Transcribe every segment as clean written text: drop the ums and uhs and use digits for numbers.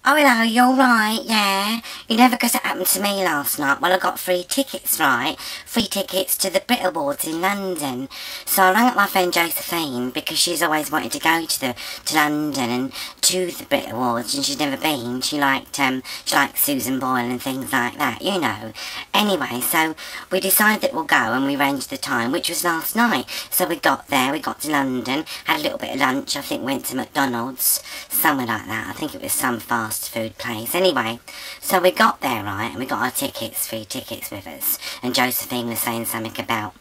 Oh, hello, you're right, yeah. You never guess what happened to me last night. Well, I got free tickets, right? Free tickets to the Brit Awards in London. So I rang up my friend Josephine because she's always wanted to go to London and to the Brit Awards, and she's never been. She liked Susan Boyle and things like that, you know. Anyway, so we decided that we'll go, and we arranged the time, which was last night. So we got there, we got to London, had a little bit of lunch, I think went to McDonald's, somewhere like that. I think it was some fast food place. Anyway, so we got there, right, and we got our tickets, free tickets with us, and Josephine was saying something about,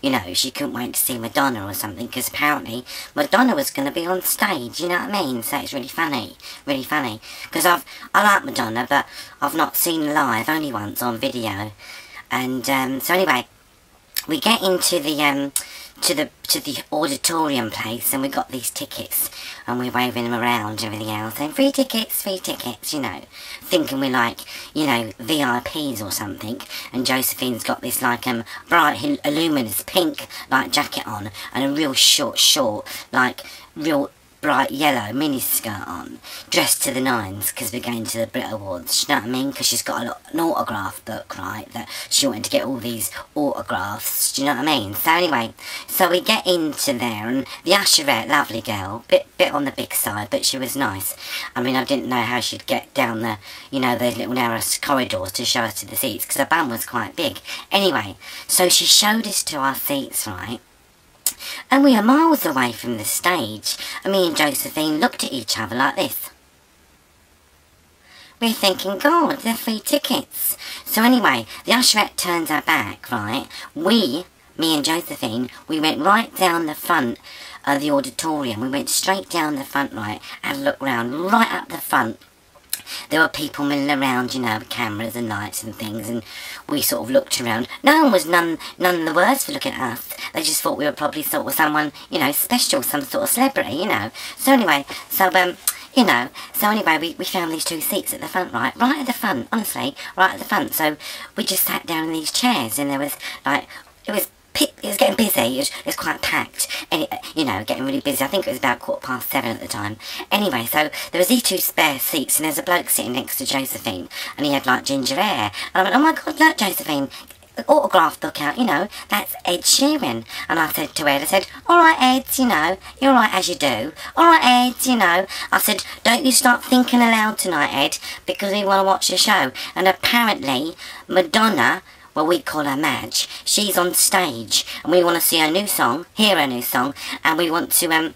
you know, she couldn't wait to see Madonna or something, because apparently Madonna was going to be on stage, you know what I mean? So it's really funny, because I like Madonna, but I've not seen her live, only once on video. And so anyway, we get into the to the auditorium place, and we got these tickets, and we're waving them around and everything else, and free tickets, you know, thinking we're like, you know, VIPs or something. And Josephine's got this like bright luminous pink like jacket on, and a real short like real bright yellow miniskirt on, dressed to the nines, because we're going to the Brit Awards, you know what I mean? Because she's got an autograph book, right, that she wanted to get all these autographs, do you know what I mean? So anyway, so we get into there, and the usherette, lovely girl, bit on the big side, but she was nice. I mean, I didn't know how she'd get down the, you know, those little narrow corridors to show us to the seats, because her bum was quite big. Anyway, so she showed us to our seats, right? And we are miles away from the stage, and me and Josephine looked at each other like this. We're thinking, God, they're free tickets. So anyway, the usherette turns her back, right? Me and Josephine, we went right down the front of the auditorium. We went straight down the front, right, and looked round, right up the front. There were people milling around, you know, with cameras and lights and things, and we sort of looked around. No one was none the worse for looking at us. They just thought we were probably sort of someone, you know, special, some sort of celebrity, you know. So anyway, you know, so anyway, we found these two seats at the front, right at the front, honestly, right at the front. So we just sat down in these chairs, and there was, like, it was getting busy, it was quite packed, and you know, getting really busy. I think it was about 7:15 at the time. Anyway, so there was these two spare seats, and there's a bloke sitting next to Josephine, and he had like ginger hair, and I went, oh my God, look, Josephine, autograph book out, you know, that's Ed Sheeran. And I said to Ed, I said, alright Ed, you know, you're right as you do, alright Ed, you know, I said, don't you start thinking aloud tonight, Ed, because we want to watch the show. And apparently Madonna, well, we call her Madge, she's on stage, and we want to see her new song, hear her new song, and we want to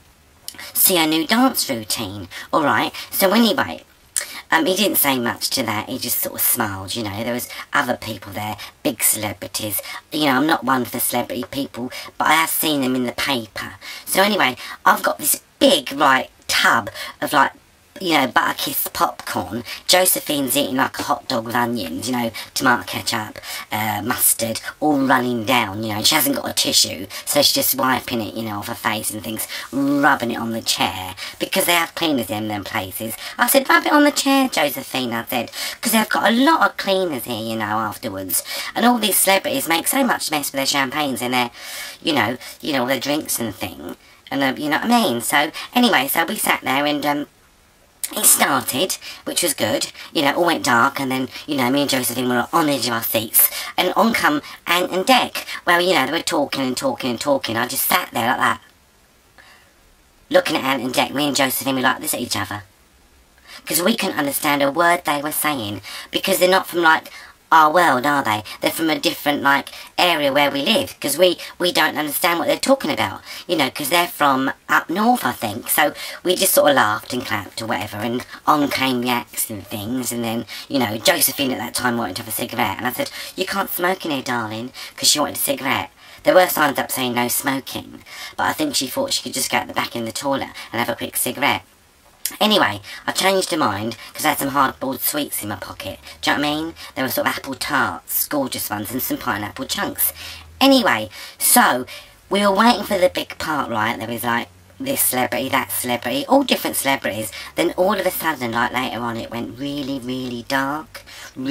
see her new dance routine. Alright, so anyway, he didn't say much to that, he just sort of smiled, you know. There was other people there, big celebrities. You know, I'm not one for celebrity people, but I have seen them in the paper. So anyway, I've got this big, right, tub of, like, you know, butter kiss popcorn. Josephine's eating like a hot dog with onions, you know, tomato ketchup, mustard, all running down, you know. She hasn't got a tissue, so she's just wiping it, you know, off her face and things, rubbing it on the chair, because they have cleaners in them places. I said, rub it on the chair, Josephine, I said, because they've got a lot of cleaners here, you know, afterwards. And all these celebrities make so much mess with their champagnes and their, you know, their drinks and thing, and you know what I mean. So anyway, so we sat there, and it started, which was good, you know, all went dark, and then, you know, me and Josephine were on the edge of our seats, and on come Ant and Dec. Well, you know, they were talking and talking and talking. I just sat there like that, looking at Ant and Dec. Me and Josephine were like this at each other, because we couldn't understand a word they were saying, because they're not from, like, our world, are they? They're from a different, like, area where we live, because we don't understand what they're talking about, you know, because they're from up north, I think. So we just sort of laughed and clapped or whatever, and on came the acts and things. And then, you know, Josephine at that time wanted to have a cigarette, and I said, you can't smoke in here, darling, because she wanted a cigarette. There were signs up saying no smoking, but I think she thought she could just go at the back in the toilet and have a quick cigarette. Anyway, I changed her mind, because I had some hard-boiled sweets in my pocket. Do you know what I mean? There were sort of apple tarts, gorgeous ones, and some pineapple chunks. Anyway, so, we were waiting for the big part, right? There was, like, this celebrity, that celebrity, all different celebrities. Then all of a sudden, like, later on, it went really, really dark, and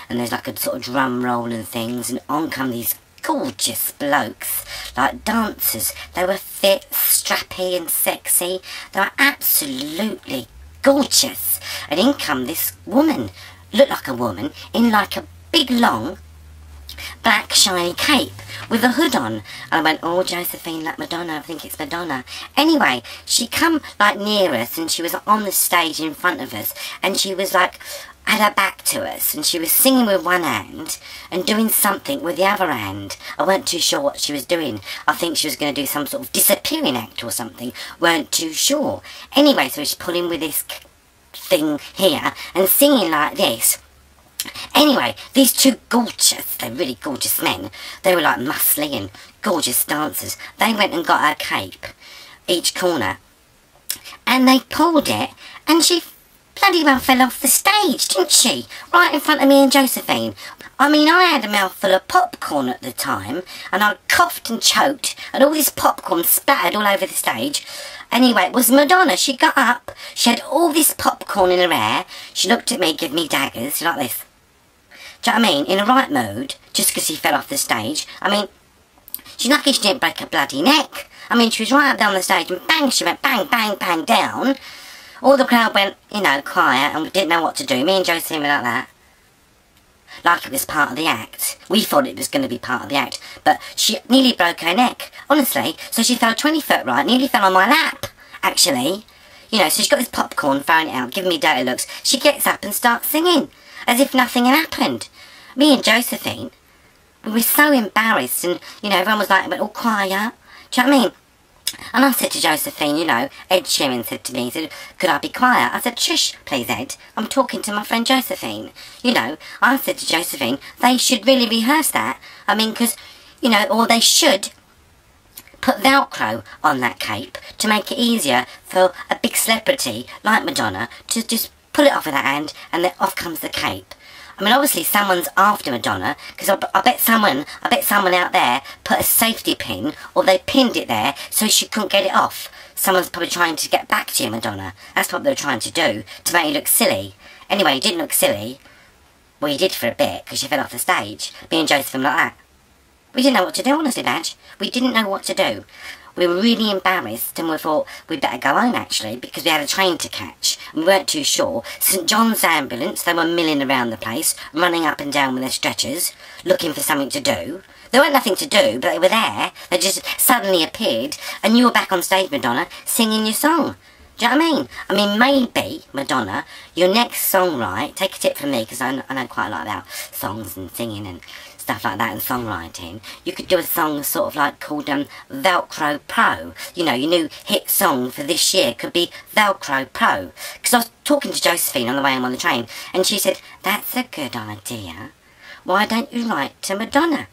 there's, like, a sort of drum roll and things, and on come these gorgeous blokes, like dancers. They were fit, strappy and sexy. They were absolutely gorgeous. and in come this woman, looked like a woman, in like a big long black shiny cape with a hood on. And I went, oh, Josephine, like Madonna, I think it's Madonna. Anyway, she come like near us, and she was on the stage in front of us, and she was like, had her back to us, and she was singing with one hand and doing something with the other hand. I weren't too sure what she was doing. I think she was going to do some sort of disappearing act or something. Weren't too sure. Anyway, so she's pulling with this thing here and singing like this. Anyway, these two gorgeous, they're really gorgeous men, they were like muscly and gorgeous dancers. They went and got her cape, each corner, and they pulled it, and she bloody well fell off the stage, didn't she? Right in front of me and Josephine. I mean, I had a mouthful of popcorn at the time, and I coughed and choked, and all this popcorn splattered all over the stage. Anyway, it was Madonna. She got up, she had all this popcorn in her hair, she looked at me, gave me daggers, like this. Do you know what I mean? In the right mood, just because she fell off the stage. I mean, she's lucky she didn't break her bloody neck. I mean, she was right up there on the stage, and bang, she went bang, bang, bang down. All the crowd went, you know, quiet, and we didn't know what to do. Me and Josephine were like that. Like it was part of the act. We thought it was going to be part of the act, but she nearly broke her neck, honestly. So she fell 20 foot right, nearly fell on my lap, actually. You know, so she's got this popcorn, throwing it out, giving me dirty looks. She gets up and starts singing, as if nothing had happened. Me and Josephine, we were so embarrassed, and, you know, everyone was like, all quiet. Do you know what I mean? And I said to Josephine, you know, Ed Sheeran said to me, he said, could I be quiet? I said, shush, please, Ed. I'm talking to my friend Josephine. You know, I said to Josephine, they should really rehearse that. I mean, because, you know, or they should put Velcro on that cape to make it easier for a big celebrity like Madonna to just pull it off with that hand, and then off comes the cape. I mean, obviously someone's after Madonna, because I bet someone out there put a safety pin, or they pinned it there so she couldn't get it off. Someone's probably trying to get back to you, Madonna. That's what they were trying to do, to make you look silly. Anyway, you didn't look silly. Well, you did for a bit, because you fell off the stage. Me and Josephine like that. We didn't know what to do, honestly, Badge. We didn't know what to do. We were really embarrassed, and we thought we'd better go home, actually, because we had a train to catch, and we weren't too sure. St John's ambulance, they were milling around the place, running up and down with their stretchers, looking for something to do. There weren't nothing to do, but they were there. They just suddenly appeared, and you were back on stage, Madonna, singing your song. Do you know what I mean? I mean, maybe, Madonna, your next song, right, take a tip from me, because I know quite a lot about songs and singing and stuff like that, and songwriting. You could do a song sort of like called Velcro Pro. You know, your new hit song for this year could be Velcro Pro. Because I was talking to Josephine on the way home on the train, and she said, that's a good idea. Why don't you write to Madonna?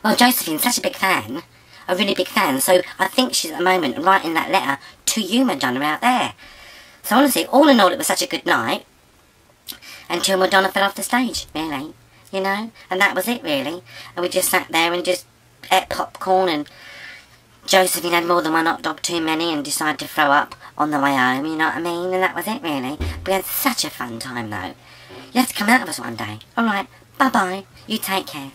Well, Josephine's such a big fan, a really big fan, so I think she's at the moment writing that letter to you, Madonna, out there. So honestly, all in all, it was such a good night, until Madonna fell off the stage, really. You know, and that was it, really. And we just sat there and just ate popcorn, and Josephine had more than one hot dog too many and decided to throw up on the way home, you know what I mean? And that was it, really. We had such a fun time, though. You have to come out of us one day. Alright, bye-bye. You take care.